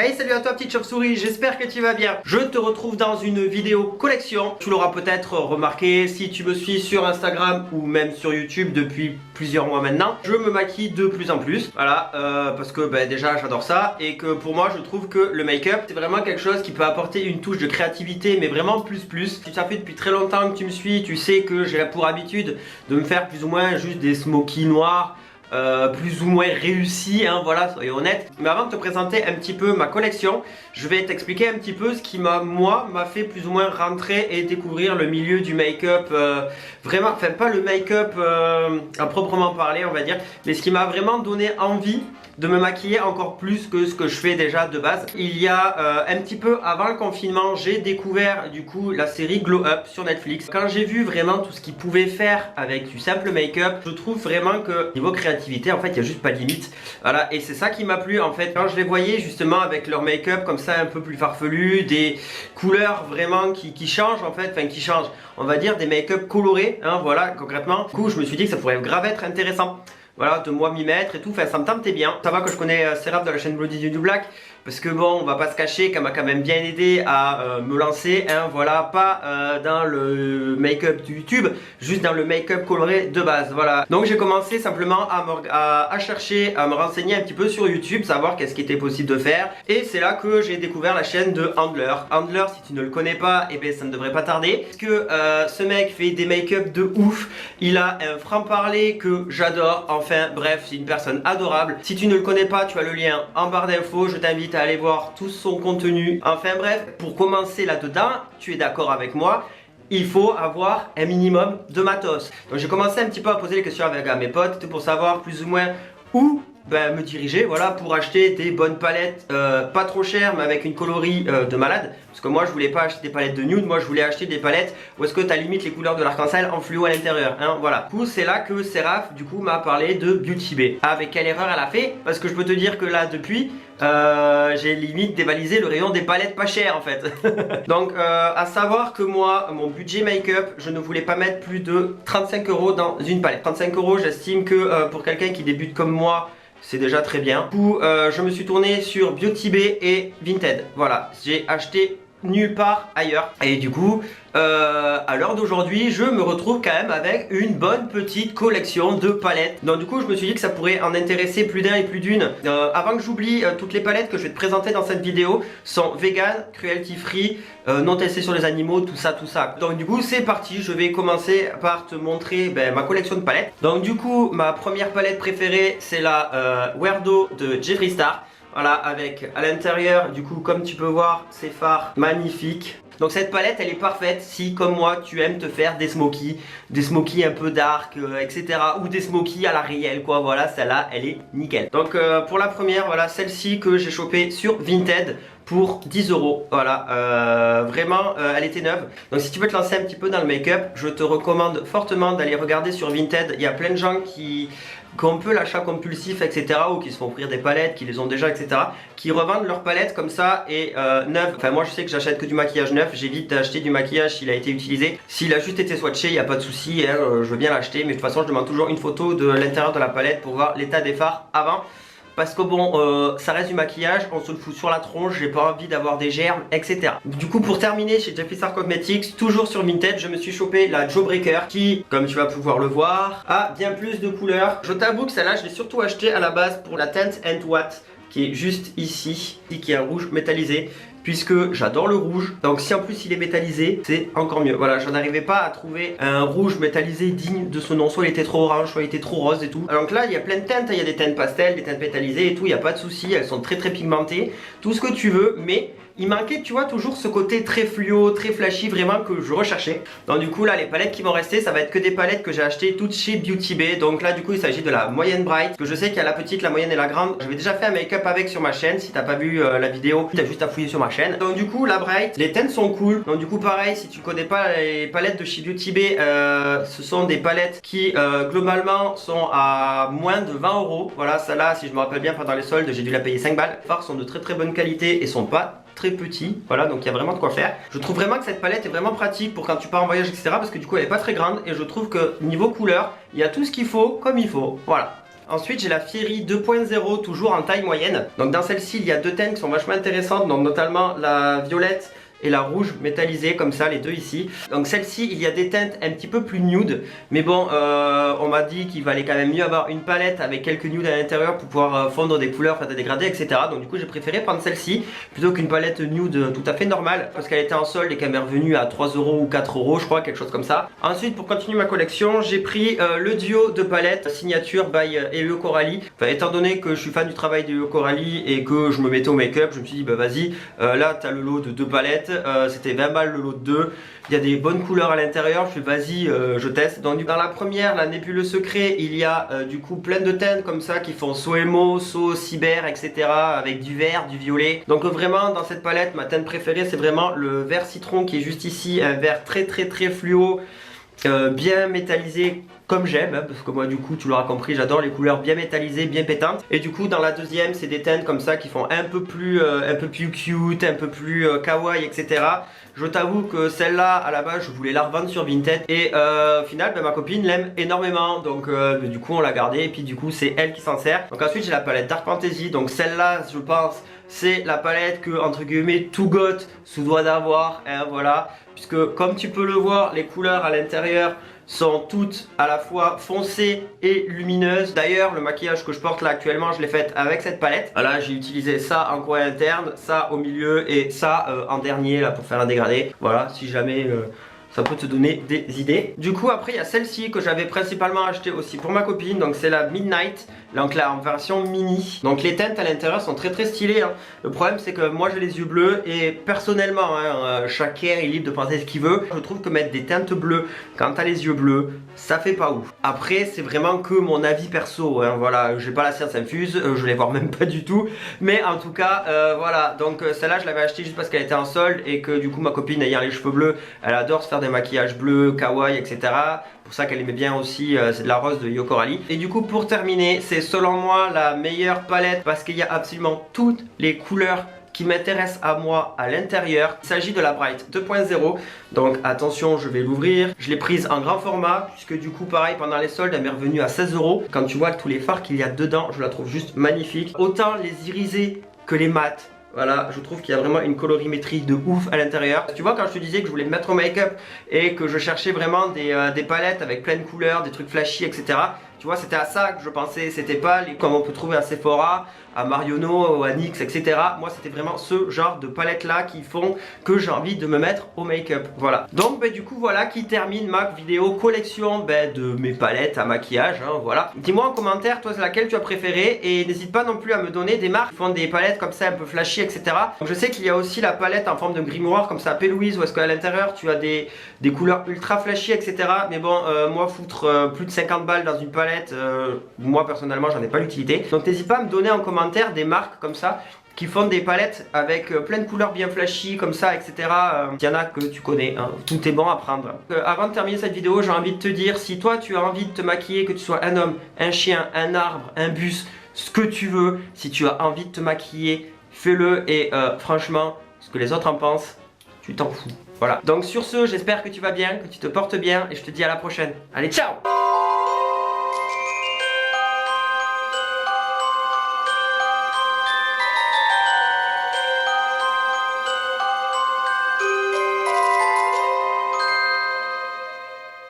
Hey, salut à toi petite chauve-souris, j'espère que tu vas bien. Je te retrouve dans une vidéo collection. Tu l'auras peut-être remarqué si tu me suis sur Instagram ou même sur YouTube depuis plusieurs mois maintenant. Je me maquille de plus en plus, voilà, parce que déjà j'adore ça et que pour moi je trouve que le make-up c'est vraiment quelque chose qui peut apporter une touche de créativité, mais vraiment plus. Si ça fait depuis très longtemps que tu me suis, tu sais que j'ai pour habitude de me faire plus ou moins juste des smokies noirs. Plus ou moins réussi, hein, voilà, soyons honnêtes. Mais avant de te présenter un petit peu ma collection, je vais t'expliquer un petit peu ce qui m'a fait plus ou moins rentrer et découvrir le milieu du make-up, vraiment, enfin pas le make-up à proprement parler on va dire, mais ce qui m'a vraiment donné envie de me maquiller encore plus que ce que je fais déjà de base. Il y a un petit peu avant le confinement, j'ai découvert du coup la série Glow Up sur Netflix. Quand j'ai vu vraiment tout ce qu'ils pouvaient faire avec du simple make-up, je trouve vraiment que niveau créativité, en fait, il n'y a juste pas de limite. Voilà, et c'est ça qui m'a plu en fait. Quand je les voyais justement avec leur make-up comme ça un peu plus farfelu, des couleurs vraiment qui changent en fait, enfin qui changent, on va dire des make-up colorés, hein, voilà, concrètement. Du coup, je me suis dit que ça pourrait grave être intéressant. Voilà, de moi m'y mettre et tout, enfin ça me tentait bien. Ça va que je connais Seraph de la chaîne Bloody du Black, parce que bon, on va pas se cacher qu'elle m'a quand même bien aidé à me lancer, hein, voilà, pas dans le make-up du YouTube, juste dans le make-up coloré de base, voilà. Donc j'ai commencé simplement à chercher, à me renseigner un petit peu sur YouTube, savoir qu'est-ce qui était possible de faire, et c'est là que j'ai découvert la chaîne de Handler. Handler, si tu ne le connais pas, et bien ça ne devrait pas tarder, parce que ce mec fait des make-up de ouf, il a un franc-parler que j'adore, enfin bref, c'est une personne adorable. Si tu ne le connais pas, tu as le lien en barre d'infos, je t'invite à aller voir tout son contenu. Enfin bref, pour commencer là-dedans, tu es d'accord avec moi, il faut avoir un minimum de matos. Donc j'ai commencé un petit peu à poser les questions avec mes potes, tout pour savoir plus ou moins où me diriger, voilà, pour acheter des bonnes palettes, pas trop chères mais avec une coloris de malade. Parce que moi je voulais pas acheter des palettes de nude, moi je voulais acheter des palettes où est-ce que tu as limite les couleurs de l'arc-en-ciel en fluo à l'intérieur, hein, voilà. Du coup c'est là que Seraph du coup m'a parlé de Beauty Bay. Avec quelle erreur elle a fait? Parce que je peux te dire que là depuis j'ai limite dévalisé le rayon des palettes pas chères en fait. Donc à savoir que moi mon budget make-up, je ne voulais pas mettre plus de 35 € dans une palette. 35 € j'estime que pour quelqu'un qui débute comme moi, c'est déjà très bien. Du coup, je me suis tourné sur Beauty Bay et Vinted. Voilà, j'ai acheté nulle part ailleurs. Et du coup, à l'heure d'aujourd'hui, je me retrouve quand même avec une bonne petite collection de palettes. Donc du coup, je me suis dit que ça pourrait en intéresser plus d'un et plus d'une. Avant que j'oublie, toutes les palettes que je vais te présenter dans cette vidéo sont vegan, cruelty free, non testées sur les animaux, tout ça. Donc du coup, c'est parti. Je vais commencer par te montrer ma collection de palettes. Donc du coup, ma première palette préférée, c'est la Weirdo de Jeffree Star. Voilà, avec à l'intérieur, du coup, comme tu peux voir, ces fards magnifiques. Donc cette palette, elle est parfaite si, comme moi, tu aimes te faire des smokies un peu dark, etc. Ou des smokies à la réelle, quoi. Voilà, celle-là, elle est nickel. Donc pour la première, voilà, celle-ci que j'ai chopée sur Vinted pour 10 €. Voilà, vraiment, elle était neuve. Donc si tu veux te lancer un petit peu dans le make-up, je te recommande fortement d'aller regarder sur Vinted. Il y a plein de gens qui ont un peu l'achat compulsif, etc. ou qui se font offrir des palettes, qui les ont déjà, etc. qui revendent leurs palettes comme ça et neuves. Enfin moi je sais que j'achète que du maquillage neuf, j'évite d'acheter du maquillage s'il a été utilisé. S'il a juste été swatché, il n'y a pas de souci, hein, je veux bien l'acheter, mais de toute façon je demande toujours une photo de l'intérieur de la palette pour voir l'état des fards avant. Parce que bon, ça reste du maquillage, on se le fout sur la tronche, j'ai pas envie d'avoir des germes, etc. Du coup, pour terminer, chez Jeffree Star Cosmetics, toujours sur Vinted, je me suis chopé la Jawbreaker qui, comme tu vas pouvoir le voir, a bien plus de couleurs. Je t'avoue que celle-là, je l'ai surtout acheté à la base pour la teinte and What, qui est juste ici, qui est un rouge métallisé. Puisque j'adore le rouge, donc si en plus il est métallisé, c'est encore mieux. Voilà, je n'arrivais pas à trouver un rouge métallisé digne de ce nom. Soit il était trop orange, soit il était trop rose et tout. Donc là, il y a plein de teintes, il y a des teintes pastel, des teintes métallisées et tout, il n'y a pas de souci, elles sont très pigmentées, tout ce que tu veux, mais il manquait, tu vois, toujours ce côté très fluo, très flashy, vraiment que je recherchais. Donc du coup là, les palettes qui vont rester, ça va être que des palettes que j'ai achetées toutes chez Beauty Bay. Donc là du coup il s'agit de la moyenne bright, que je sais qu'il y a la petite, la moyenne et la grande. J'avais déjà fait un make-up avec sur ma chaîne. Si t'as pas vu la vidéo, t'as juste à fouiller sur ma chaîne. Donc du coup la bright, les teintes sont cool. Donc du coup pareil, si tu connais pas les palettes de chez Beauty Bay, ce sont des palettes qui globalement sont à moins de 20 €. Voilà, celle-là, si je me rappelle bien, pendant les soldes, j'ai dû la payer 5 balles. Les fards sont de très bonne qualité et sont pas très petit, voilà, donc il y a vraiment de quoi faire. Je trouve vraiment que cette palette est vraiment pratique pour quand tu pars en voyage, etc. parce que du coup elle est pas très grande et je trouve que niveau couleur, il y a tout ce qu'il faut comme il faut, voilà. Ensuite j'ai la Fiery 2.0 toujours en taille moyenne. Donc dans celle-ci il y a deux teintes qui sont vachement intéressantes, donc notamment la violette et la rouge métallisée comme ça, les deux ici. Donc celle-ci il y a des teintes un petit peu plus nude, mais bon on m'a dit qu'il valait quand même mieux avoir une palette avec quelques nudes à l'intérieur pour pouvoir fondre des couleurs, faire des dégradés, etc. Donc du coup j'ai préféré prendre celle-ci plutôt qu'une palette nude tout à fait normale, parce qu'elle était en solde et qu'elle m'est revenue à 3 € ou 4 € je crois, quelque chose comme ça. Ensuite pour continuer ma collection j'ai pris le duo de palettes signature by EO Coralie. Enfin, étant donné que je suis fan du travail de EO Coralie et que je me mettais au make-up, je me suis dit bah vas-y, là t'as le lot de 2 palettes. C'était 20 balles le lot de 2. Il y a des bonnes couleurs à l'intérieur. Je fais vas-y je teste. Donc dans la première, la nébuleuse secret, il y a du coup plein de teintes comme ça qui font so émo, so cyber, etc. avec du vert, du violet. Donc vraiment dans cette palette ma teinte préférée c'est vraiment le vert citron qui est juste ici. Un vert très fluo, bien métallisé comme j'aime, hein, parce que moi du coup tu l'auras compris, j'adore les couleurs bien métallisées, bien pétantes. Et du coup dans la deuxième c'est des teintes comme ça qui font un peu plus cute, un peu plus kawaii, etc. Je t'avoue que celle-là à la base je voulais la revendre sur Vinted et au final ma copine l'aime énormément, donc du coup on l'a gardée et puis du coup c'est elle qui s'en sert. Donc ensuite j'ai la palette Dark Fantasy, donc celle-là je pense c'est la palette que entre guillemets tout goth se doit d'avoir, hein, voilà, puisque comme tu peux le voir les couleurs à l'intérieur sont toutes à la fois foncées et lumineuses. D'ailleurs le maquillage que je porte là actuellement je l'ai fait avec cette palette. Là j'ai utilisé ça en coin interne, ça au milieu et ça en dernier là pour faire un dégradé. Voilà, si jamais ça peut te donner des idées. Du coup après il y a celle-ci que j'avais principalement acheté aussi pour ma copine, donc c'est la Midnight, donc là en version mini. Donc les teintes à l'intérieur sont très stylées, hein. Le problème c'est que moi j'ai les yeux bleus et personnellement hein, chacun est libre de penser ce qu'il veut. Je trouve que mettre des teintes bleues quand t'as les yeux bleus ça fait pas ouf. Après c'est vraiment que mon avis perso, hein, voilà, j'ai pas la science infuse, je les vois même pas du tout. Mais en tout cas voilà, donc celle-là je l'avais achetée juste parce qu'elle était en solde et que du coup ma copine ayant les cheveux bleus elle adore se faire des maquillages bleus, kawaii, etc. Pour ça qu'elle aimait bien aussi, c'est de la rose de EO Coralie. Et du coup pour terminer, c'est selon moi la meilleure palette parce qu'il y a absolument toutes les couleurs qui m'intéressent à moi à l'intérieur. Il s'agit de la Bright 2.0. Donc attention, je vais l'ouvrir. Je l'ai prise en grand format puisque du coup pareil pendant les soldes elle m'est revenue à 16 €. Quand tu vois tous les fards qu'il y a dedans, je la trouve juste magnifique. Autant les irisés que les mats. Voilà, je trouve qu'il y a vraiment une colorimétrie de ouf à l'intérieur. Tu vois quand je te disais que je voulais me mettre au make-up et que je cherchais vraiment des palettes avec plein de couleurs, des trucs flashy, etc. Tu vois, c'était à ça que je pensais, c'était pas les comme on peut trouver à Sephora, à Marionneau, à NYX, etc. Moi c'était vraiment ce genre de palettes là qui font que j'ai envie de me mettre au make-up. Voilà. Donc du coup voilà qui termine ma vidéo collection de mes palettes à maquillage, hein, voilà. Dis-moi en commentaire toi c'est laquelle tu as préféré et n'hésite pas non plus à me donner des marques qui font des palettes comme ça un peu flashy, etc. Donc je sais qu'il y a aussi la palette en forme de grimoire comme ça P. Louise où est-ce qu'à l'intérieur tu as des couleurs ultra flashy, etc. Mais bon moi foutre plus de 50 balles dans une palette, moi personnellement j'en ai pas l'utilité. Donc n'hésite pas à me donner en commentaire des marques comme ça qui font des palettes avec plein de couleurs bien flashy comme ça, etc. Il y en a que tu connais, hein. Tout est bon à prendre. Avant de terminer cette vidéo, j'ai envie de te dire, si toi tu as envie de te maquiller, que tu sois un homme, un chien, un arbre, un bus, ce que tu veux, si tu as envie de te maquiller, fais-le et franchement, ce que les autres en pensent, tu t'en fous. Voilà. Donc sur ce, j'espère que tu vas bien, que tu te portes bien et je te dis à la prochaine. Allez, ciao!